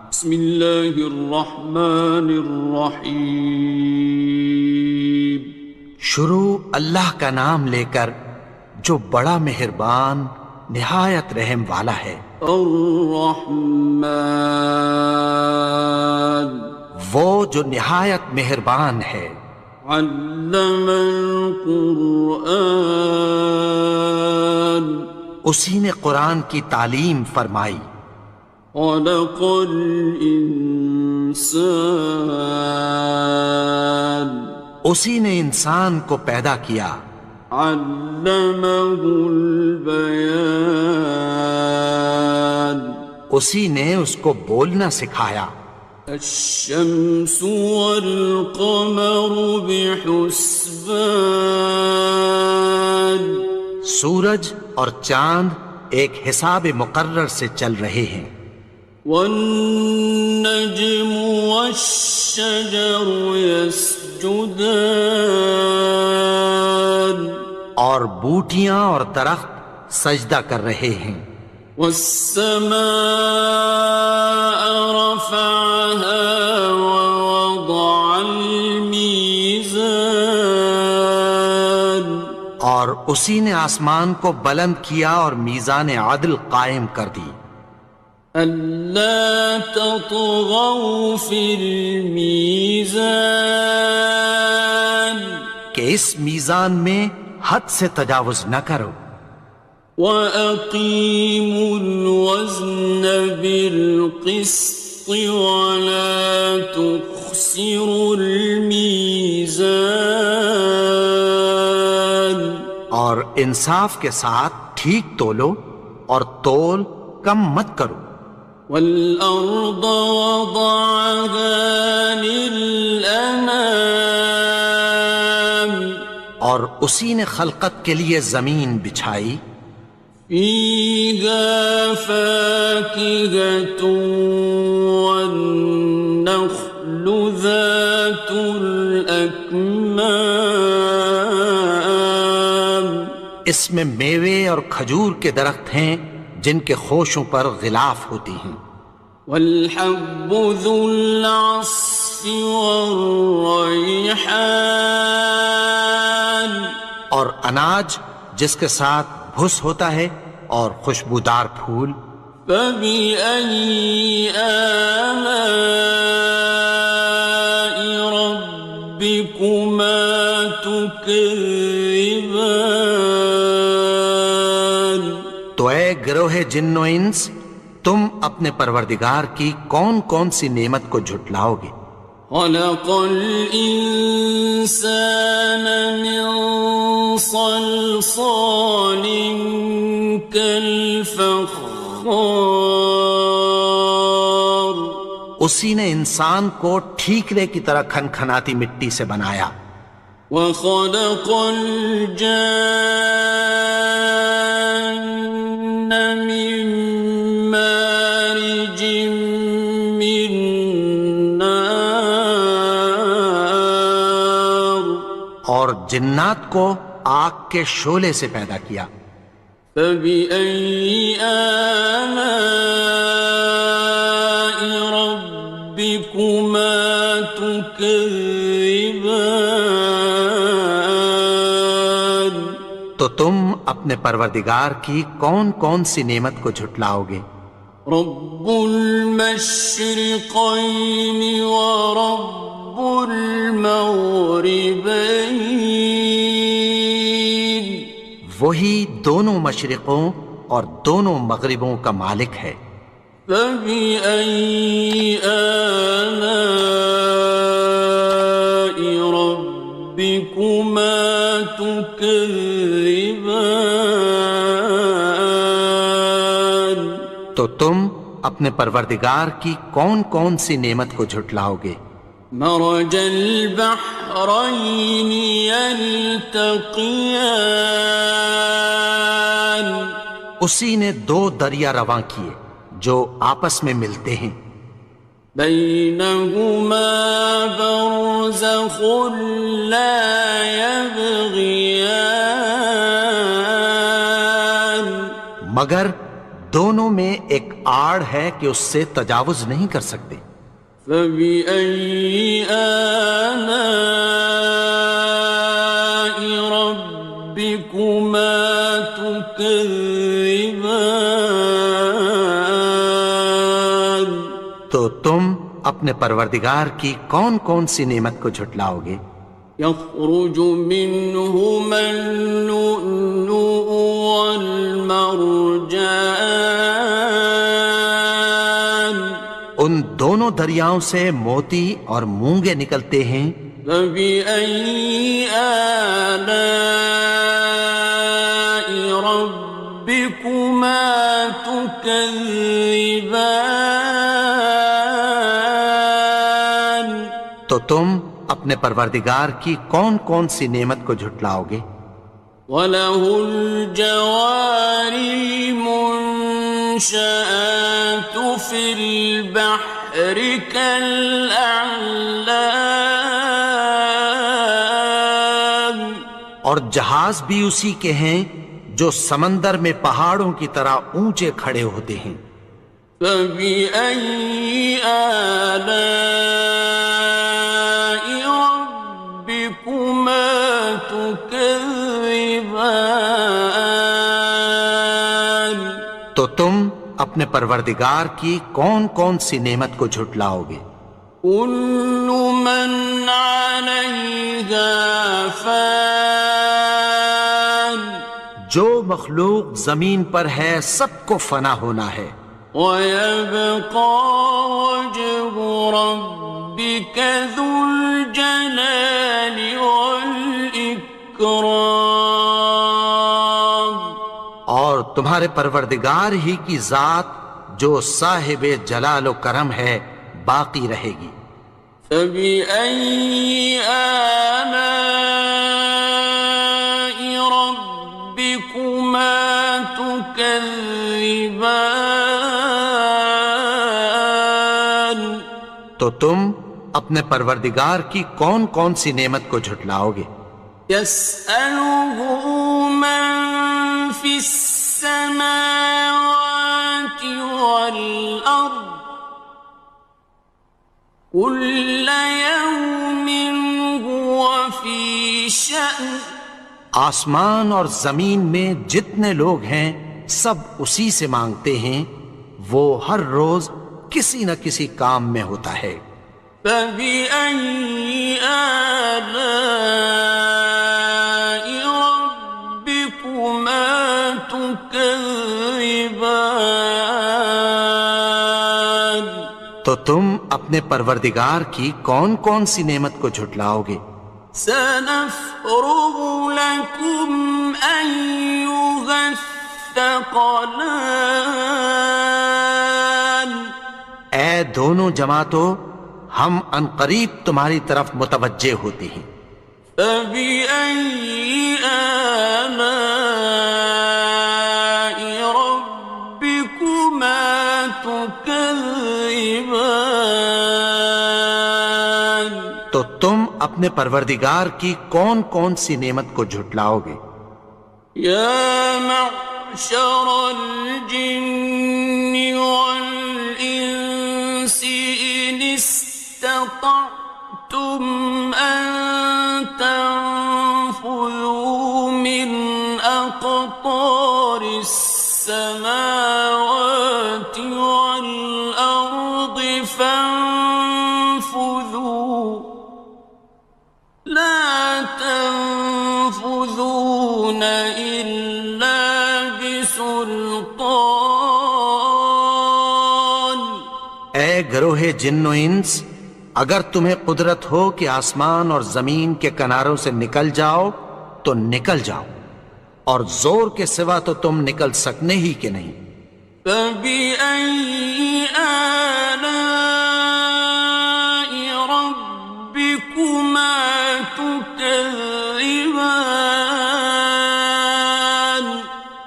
بسم اللہ الرحمن الرحیم۔ شروع اللہ کا نام لے کر جو بڑا مہربان نہایت رحم والا ہے۔ الرحمن، وہ جو نہایت مہربان ہے۔ علم القرآن، اسی نے قرآن کی تعلیم فرمائی۔ خلق الانسان، اسی نے انسان کو پیدا کیا۔ علمہ البیان، اسی نے اس کو بولنا سکھایا۔ الشمس والقمر بحسبان، سورج اور چاند ایک حساب مقرر سے چل رہے ہیں۔ والنجم والشجر يسجدان، اور بوٹیاں اور درخت سجدہ کر رہے ہیں۔ والسماء رفعها ووضع الميزان، اور اسی نے آسمان کو بلند کیا اور میزان عدل قائم کر دی۔ ألا تطغوا في الميزان، کہ اس میزان میں حد سے تجاوز نہ کرو۔ وَأَقِيمُوا الْوَزْنَ بِالْقِسْطِ وَلَا تُخْسِرُوا الْمِيزَانَ، اور انصاف کے ساتھ ٹھیک تولو اور تول کم مت کرو۔ وَالْأَرْضَ وَضَعَهَا لِلْأَنَامِ، اور اسی نے خلقت کے لیے زمین بچھائی۔ فِيهَا فَاكِهَةٌ وَالنَّخْلُ ذَاتُ الْأَكْمَامِ، اس میں میوے اور کھجور کے درخت ہیں جن کے خوشوں پر غلاف ہوتی ہیں۔ وَالْحَبُّ ذُو الْعَصْفِ وَالرَّيْحَانِ، اور اناج جس کے ساتھ بھس ہوتا ہے اور خوشبودار پھول۔ فَبِأَيِّ آلَاءِ رَبِّكُمَا تُكَذِّبَانِ، تو اے گروہ جن و انس، تم اپنے پروردگار کی کون کون سی نعمت کو جھٹلاؤ گے؟ خَلَقَ الْإِنسَانَ مِنْ صَلْصَالٍ كَالْفَخَّارِ، اسی نے انسان کو ٹھیکرے کی طرح کھنکھناتی مٹی سے بنایا۔ وَخَلَقَ الْجَانَّ مِن مَّارِجٍ مِّن نَّارٍ، اور جنات کو آگ کے شعلے سے پیدا کیا۔ فَبِأَيِّ آلَاءِ رَبِّكُمَا تُكَذِّبَانِ، تو تم اپنے پروردگار کی کون کون سی نعمت کو جھٹلاؤ گے؟ رب المشرقين ورب المغربين، وہی دونوں مشرقوں اور دونوں مغربوں کا مالک ہے۔ فَبِأَيِّ آلَاءِ رَبِّكُمَا تُكَذِّبَانِ، تو تم اپنے پروردگار کی کون کون سی نعمت کو جھٹلاؤ گے؟ مرج البحرين يلتقيان، اسی نے دو دریا رواں کیے جو آپس میں ملتے ہیں۔ بينهما برزخ لا يبغيان، مگر دونوں میں ایک آڑ ہے کہ اس سے تجاوز نہیں کر سکتے۔ فبأي آلاء ربكما تكذبان؟ تو تم اپنے پروردگار کی کون کون سی نعمت کو جھٹلاؤ گے؟ يخرج منهما اللؤلؤ والمرجان ان دونوں دریاؤں سے موتی اور مونگے نکلتے ہیں۔ فبأي آلاء ربكما تكذبان؟ تو تم اپنے پروردگار کی کون کون سی نعمت کو جھٹلاؤ گے؟ وَلَهُ الْجَوَارِ الْمُنشَآتُ فِي الْبَحْرِ كَالْأَعْلَامِ، اور جہاز بھی اسی کے ہیں جو سمندر میں پہاڑوں کی طرح اونچے کھڑے ہوتے ہیں۔ فَبِأَيِّ آلَاءِ رَبِّكُمَا تُكَذِّبَانِ؟ تو تم اپنے پروردگار کی کون کون سی نعمت کو جھٹلاؤ گے؟ كُلُّ مَنْ عَلَيْهَا فَانٍ، جو مخلوق زمین پر ہے سب کو فنا ہونا ہے۔ وَيَبْقَى وَجْهُ رَبِّكَ ذُو الْجَلَالِ وَالْإِكْرَامِ، اور تمہارے پروردگار ہی کی ذات جو صاحب جلال و کرم ہے باقی رہے گی۔ فَبِأَيِّ آلَاءِ رَبِّكُمَا تُكَذِّبَانِ؟ تو تم اپنے پروردگار کی کون کون سی نعمت کو جھٹلاؤ گے؟ يَسْأَلُهُ مَن فِي السَّمَاوَاتِ وَالْأَرْضِ كُلَّ يَوْمٍ هُوَ فِي شَأْنٍ، آسمان اور زمین میں جتنے لوگ ہیں سب اسی سے مانگتے ہیں، وہ ہر روز کسی نہ کسی کام میں ہوتا ہے۔ فَبِأَيِّ آلَاءِ رَبِّكُمَا تُكَذِّبَانِ؟ تو تم اپنے پروردگار کی کون کون سی نعمت کو جھٹلاؤ گے؟ سَنَفْرُغُ لَكُمْ أَيُّهَ الثَّقَلَانِ، اے دونوں جماعتوں، ہم عنقریب تمہاری طرف متوجہ ہوتے ہیں۔ فَبِأَيِّ آلَاءِ رَبِّكُمَا تُكَذِّبَانِ؟ تو تم اپنے پروردگار کی کون کون سی نعمت کو جھٹلاؤ گے؟ يَا مَعْشَرَ الْجِنِّ وَالْإِنسِ إِنِ اسْتَطَعْتُمْ أَن تَنفُذُوا مِنْ أَقْطَارِ السَّمَاوَاتِ وَالْأَرْضِ فَانفُذُوا، لَا تَنفُذُونَ إِلَّا بِسُلْطَانٍ۔ اے گروہ جن و انس، اگر تمہیں قدرت ہو کہ آسمان اور زمین کے کناروں سے نکل جاؤ تو نکل جاؤ، اور زور کے سوا تو تم نکل سکنے ہی کہ نہیں۔ فَبِأَيِّ آلَاءِ رَبِّكُمَا تُكَذِّبَانِ؟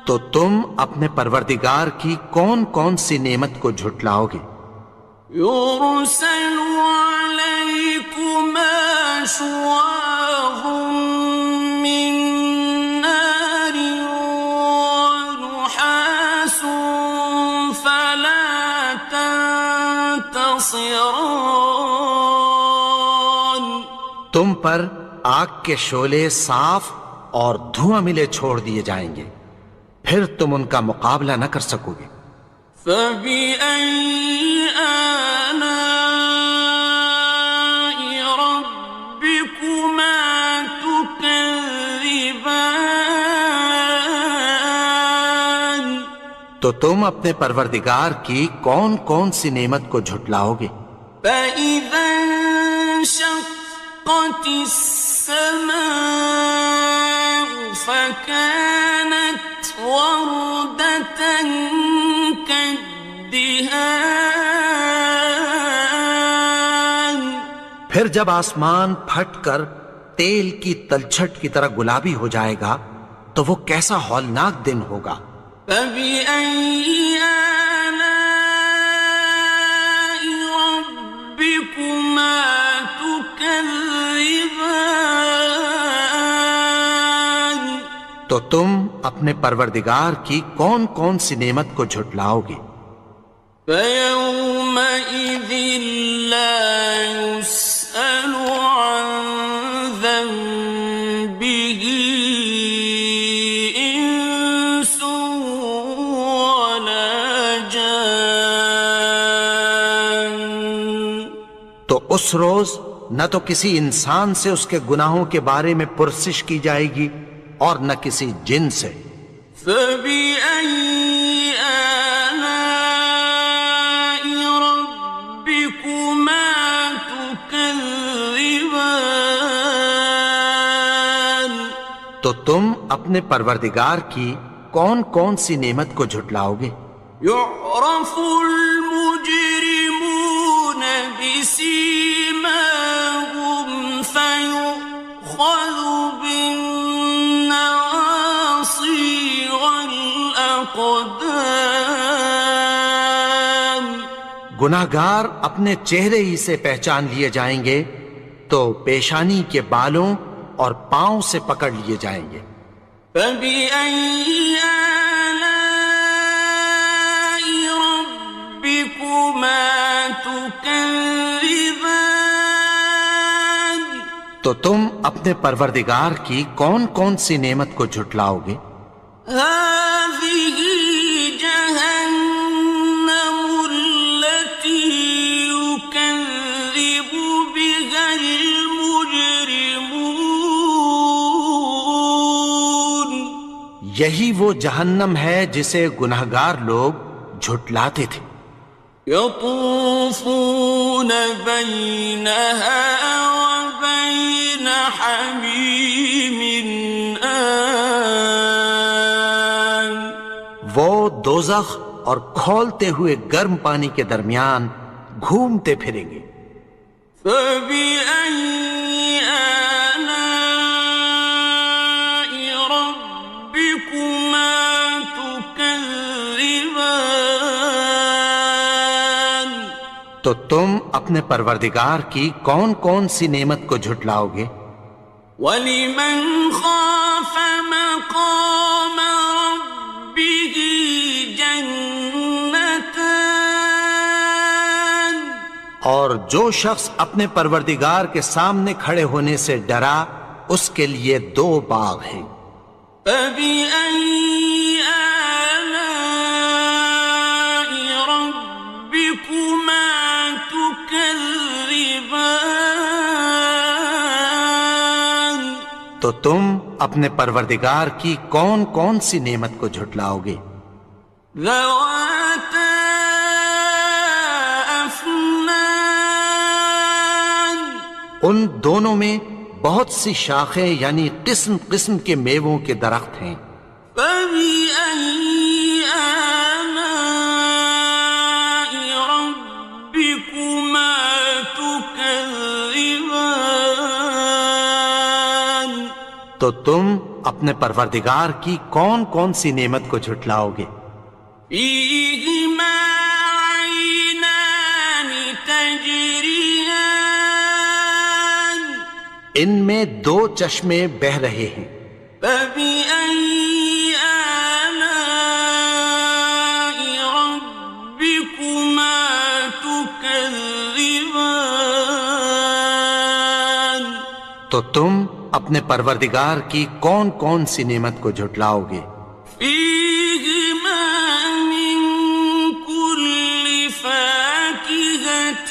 تو تم اپنے پروردگار کی کون کون سی نعمت کو جھٹلاؤ گے؟ يُرْسَلُ عَلَيْكُمَا شُوَاظٌ مِّن نَّارٍ وَنُحَاسٌ خاصران. تم پر آگ کے شعلے صاف اور دھواں ملے چھوڑ دیے جائیں گے، پھر تم ان کا مقابلہ نہ کر سکو گے۔ فَبِأَيِّ آلَاءِ رَبِّكُمَا تُكَذِّبَانِ. تو تم اپنے پروردگار کی کون کون سی نعمت کو جھٹلاؤ گے؟ فَإِذَا انشَقَّتِ السَّمَاءُ فَكَانَتْ وَرْدَةً كَالدِّهَانِ. پھر جب آسمان پھٹ کر تیل کی تلچھٹ کی طرح گلابی ہو جائے گا تو وہ کیسا ہولناک دن ہوگا۔ فَبِأَيِّ آلَاءِ رَبِّكُمَا تُكَذِّبَانِ. تو تم اپنے پروردگار کی کون کون سی نعمت کو جھٹلاؤ گے؟ فَيَوْمَئِذٍ لَا يُسْأَلُ عَنْ ذَنبِهِ إِنسٌ وَلَا جَانٌ. تو اس روز نہ تو کسی انسان سے اس کے گناہوں کے بارے میں پرسش کی جائے گی اور نہ کسی جن سے۔ فَبِأَيِّ آلَاءِ رَبِّكُمَا تُكَذِّبَانِ. تو تم اپنے پروردگار کی کون کون سی نعمت کو جھٹلاؤ گے؟ يُعْرَفُ الْمُجْرِمُونَ بِسِيمَاهُمْ فَيُؤْخَذُ بِالنَّوَاصِي وَالْأَقْدَامِ. گناہگار اپنے چہرے ہی سے پہچان لیے جائیں گے تو پیشانی کے بالوں اور پاؤں سے پکڑ لیے جائیں گے۔ فَبِأَيِّ آلَاءِ رَبِّكُمَا تُكَذِّبَانِ. تو تم اپنے پروردگار کی کون کون سی نعمت کو جھٹلاؤ گے؟ هَٰذِهِ جَهَنَّمُ الَّتِي يُكَذِّبُ بِهَا الْمُجْرِمُونَ. یہی وہ جہنم ہے جسے گناہگار لوگ جھٹلاتے تھے۔ يَطُوفُونَ بَيْنَهَا وَبَيْنَ حَمِيمٍ آنٍ. وہ دوزخ اور کھولتے ہوئے گرم پانی کے درمیان گھومتے پھریں گے۔ فَبِأَيِّ آلَاءِ رَبِّكُمَا تُكَذِّبَانِ. تو تم اپنے پروردگار کی کون کون سی نعمت کو جھٹلاؤ گے؟ وَلِمَنْ خَافَ مَقَامَ رَبِّهِ جَنَّتَانِ. اور جو شخص اپنے پروردگار کے سامنے کھڑے ہونے سے ڈرا اس کے لیے دو باغ ہیں۔ فَبِأَيِّ آلَاءِ رَبِّكُمَا تُكَذِّبَانِ. تو تم اپنے پروردگار کی کون کون سی نعمت کو جھٹلاؤ گے؟ ذَوَاتَا أَفْنَانٍ. ان دونوں میں بہت سی شاخیں یعنی قسم قسم کے میووں کے درخت ہیں۔ فَبِأَيِّ آلَاءِ رَبِّكُمَا تُكَذِّبَانِ. تو تم اپنے پروردگار کی کون کون سی نعمت کو جھٹلاؤ گے؟ فِيهِمَا عَيْنَانِ تَجْرِيَانِ. ان میں دو چشمے بہہ رہے ہیں۔ فَبِأَيِّ آلَاءِ رَبِّكُمَا تُكَذِّبَانِ. تكذبان تو تم اپنے پروردگار کی کون کون سی نعمت کو جھٹلاؤ گے؟ فيهما من كل فاكهة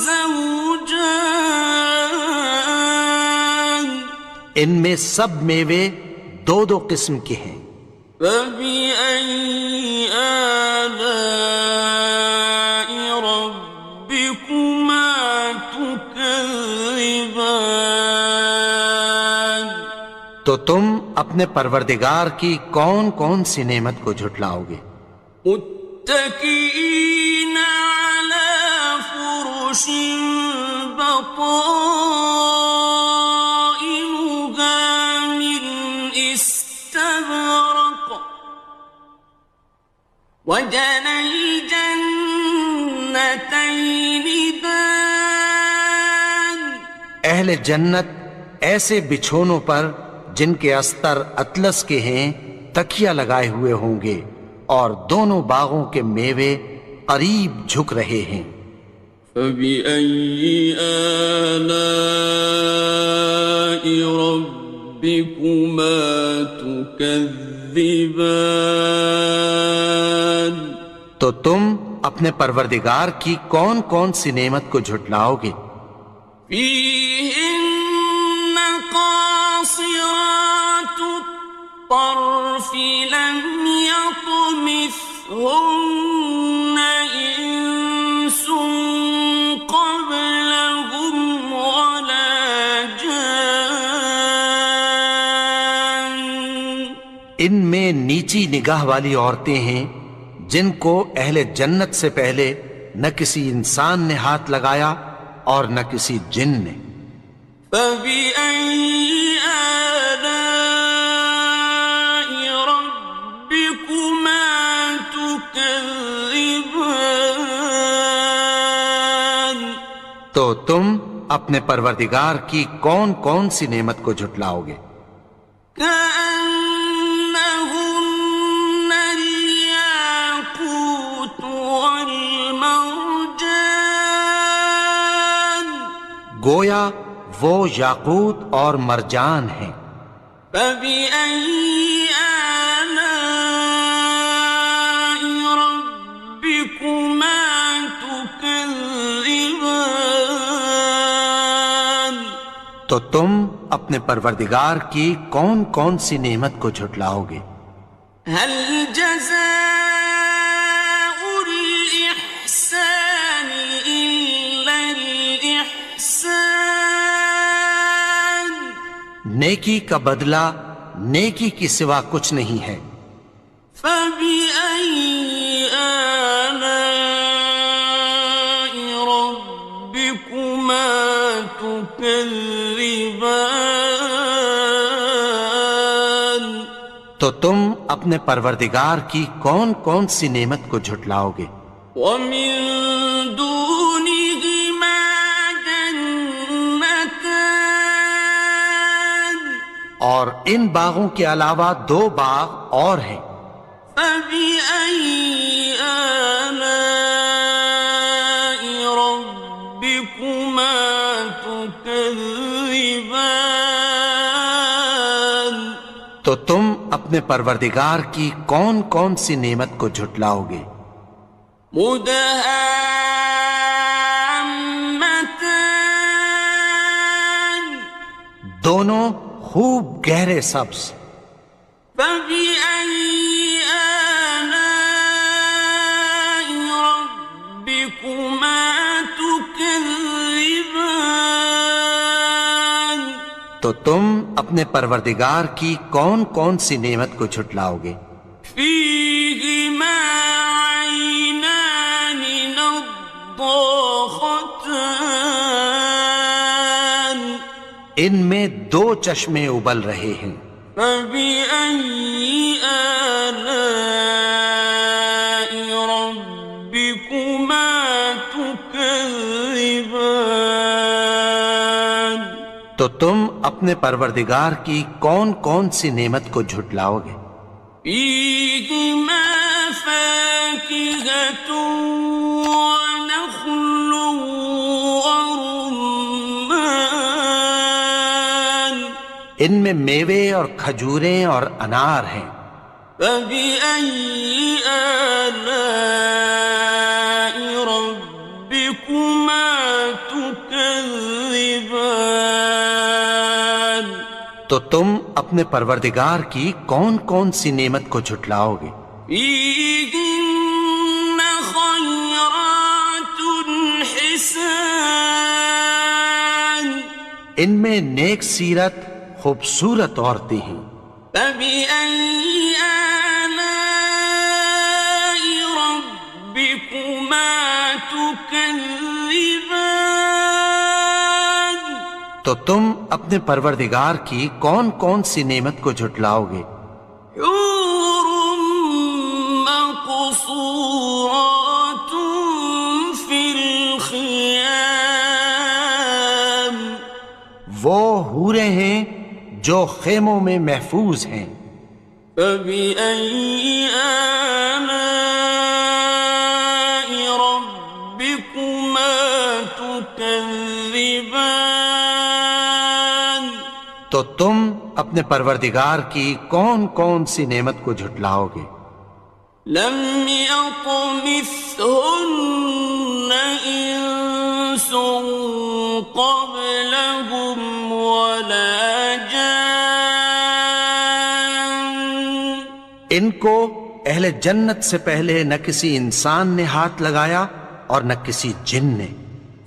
زوجان ان میں سب میوے دو دو قسم کے ہیں۔ فبأي آلاء ربكما تكذبان تو تم اپنے پروردگار کی کون کون سی نعمت کو جھٹلاؤ گے؟ متكئين على فرش بطائنها من استبرق وجنى الجنتين دان اہل جنت ایسے بچھونوں پر جن کے استر اطلس کے ہیں تکیہ لگائے ہوئے ہوں گے، اور دونوں باغوں کے میوے قریب جھک رہے ہیں۔ فبأي آلاء ربكما تكذبان تو تم اپنے پروردگار کی کون کون سی نعمت کو جھٹلاؤ گے؟ فيهن قاصرات الطرف لم يطمثهن إنس قبلهم ولا جان ان میں نیچی نگاہ والی عورتیں ہیں جن کو اہل جنت سے پہلے نہ کسی انسان نے ہاتھ لگایا اور نہ کسی جن نے۔ فبأي آلاء ربكما تكذبان تو تم اپنے پروردگار کی کون کون سی نعمت کو جھٹلاؤ گے؟ كأنهن الياقوت والمرجان گویا وہ یاقوت اور مرجان ہیں۔ فبأي آلاء ربكما تكذبان تو تم اپنے پروردگار کی کون کون سی نعمت کو جھٹلاؤ گے؟ هل جزاء الإحسان إلا الإحسان نیکی کا بدلہ نیکی کی سوا کچھ نہیں ہے۔ فبأي آلاء ربكما تكذبان تو تم اپنے پروردگار کی کون کون سی نعمت کو جھٹلاؤ گے؟ ومن دونهما جنتان اور ان باغوں کے علاوہ دو باغ اور ہیں۔ فبأي آلاء ربكما تكذبان تو تم اپنے پروردگار کی کون کون سی نعمت کو جھٹلاؤ گے؟ مدهامتان دونوں خوب گہرے سبز۔ فبأي آلاء ربكما تكذبان تو تم اپنے پروردگار کی کون کون سی نعمت کو جھٹلاؤ گے؟ فيهما عينان نضاختان ان میں دو چشمے ابل رہے ہیں۔ فبأي آلاء ربكما تكذبان تو تم اپنے پروردگار کی کون کون سی نعمت کو جھٹلاؤ گے؟ فيهما فاكهة ونخل ان میں میوے اور کھجوریں اور انار ہیں۔ فبأي آلاء ربكما تكذبان؟ تو تم اپنے پروردگار کی کون کون سی نعمت کو جھٹلاؤ گے؟ فيهن خيرات حسان، ان میں نیک سیرت خوبصورت عورتیں ہیں۔ فبأي آلاء ربكما تكذبان؟ تو تم اپنے پروردگار کی کون کون سی نعمت کو جھٹلاؤ گے؟ حور مقصورات في الخيام، وہ حوریں ہیں جو خیموں میں محفوظ ہیں۔ فبأي آلاء ربكما تكذبان؟ تو تم اپنے پروردگار کی کون کون سی نعمت کو جھٹلاؤ گے؟ لم يطمثهن إنس قبلهم ولا جان، ان کو اہل جنت سے پہلے نہ کسی انسان نے ہاتھ لگایا اور نہ کسی جن نے۔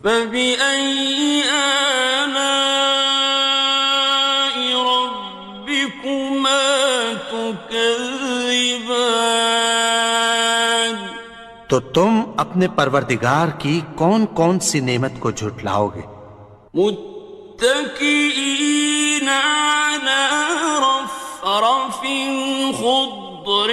فبأي آلاء ربكما تكذبان؟ تو تم اپنے پروردگار کی کون کون سی نعمت کو جھٹلاؤ گے؟ متكئين على رفرف خضر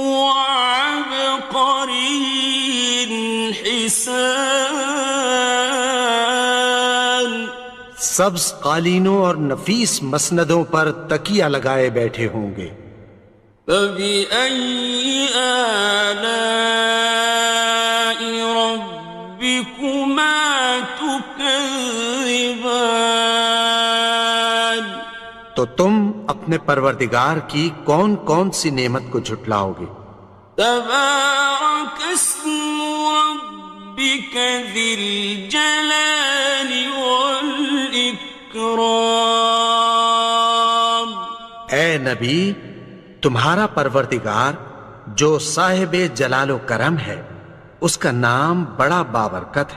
وعبقري حسان، سبز قالینوں اور نفیس مسندوں پر تکیہ لگائے بیٹھے ہوں گے۔ فبأي آلاء ربكما تكذبان؟ تو تم اپنے پروردگار کی کون کون سی نعمت کو جھٹلاؤ گے؟ تبارك اسم ربك ذي الجلال والإكرام۔ اے نبی، تمہارا پروردگار جو صاحب جلال و کرم ہے، اس کا نام بڑا بابرکت ہے۔